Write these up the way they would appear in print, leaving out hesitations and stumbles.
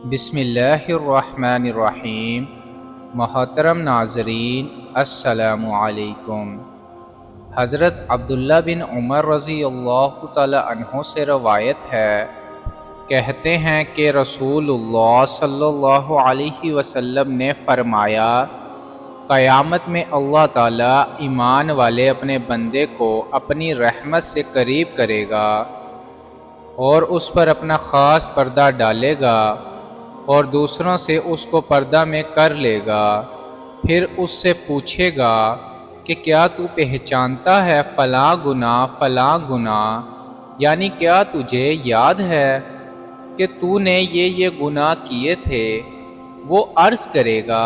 بسم اللہ الرحمن الرحیم۔ محترم ناظرین، السلام علیکم۔ حضرت عبداللہ بن عمر رضی اللہ تعالی عنہ سے روایت ہے، کہتے ہیں کہ رسول اللہ صلی اللہ علیہ وسلم نے فرمایا، قیامت میں اللہ تعالی ایمان والے اپنے بندے کو اپنی رحمت سے قریب کرے گا اور اس پر اپنا خاص پردہ ڈالے گا اور دوسروں سے اس کو پردہ میں کر لے گا۔ پھر اس سے پوچھے گا کہ کیا تو پہچانتا ہے فلاں گناہ، یعنی کیا تجھے یاد ہے کہ تو نے یہ گناہ کیے تھے؟ وہ عرض کرے گا،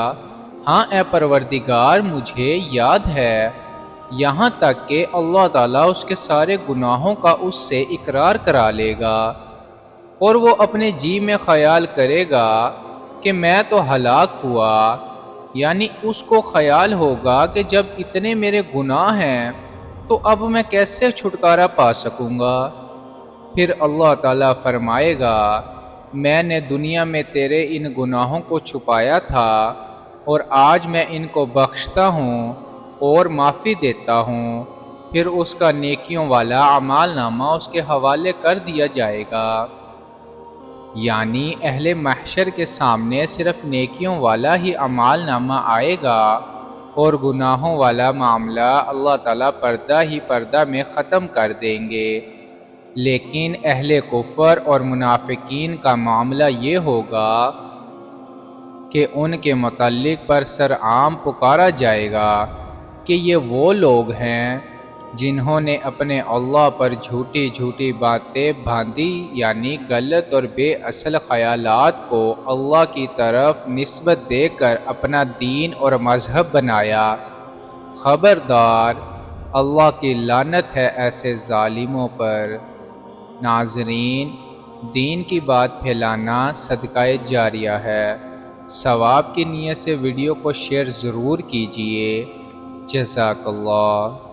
ہاں اے پروردگار، مجھے یاد ہے، یہاں تک کہ اللہ تعالیٰ اس کے سارے گناہوں کا اس سے اقرار کرا لے گا، اور وہ اپنے جی میں خیال کرے گا کہ میں تو ہلاک ہوا، یعنی اس کو خیال ہوگا کہ جب اتنے میرے گناہ ہیں تو اب میں کیسے چھٹکارا پا سکوں گا؟ پھر اللہ تعالیٰ فرمائے گا، میں نے دنیا میں تیرے ان گناہوں کو چھپایا تھا اور آج میں ان کو بخشتا ہوں اور معافی دیتا ہوں۔ پھر اس کا نیکیوں والا اعمال نامہ اس کے حوالے کر دیا جائے گا، یعنی اہل محشر کے سامنے صرف نیکیوں والا ہی اعمال نامہ آئے گا اور گناہوں والا معاملہ اللہ تعالیٰ پردہ میں ختم کر دیں گے۔ لیکن اہل کفر اور منافقین کا معاملہ یہ ہوگا کہ ان کے متعلق پر سرعام پکارا جائے گا کہ یہ وہ لوگ ہیں جنہوں نے اپنے اللہ پر جھوٹی باتیں باندھی، یعنی غلط اور بے اصل خیالات کو اللہ کی طرف نسبت دے کر اپنا دین اور مذہب بنایا۔ خبردار، اللہ کی لعنت ہے ایسے ظالموں پر۔ ناظرین، دین کی بات پھیلانا صدقہ جاریہ ہے۔ ثواب کی نیت سے ویڈیو کو شیئر ضرور کیجیے۔ جزاک اللہ۔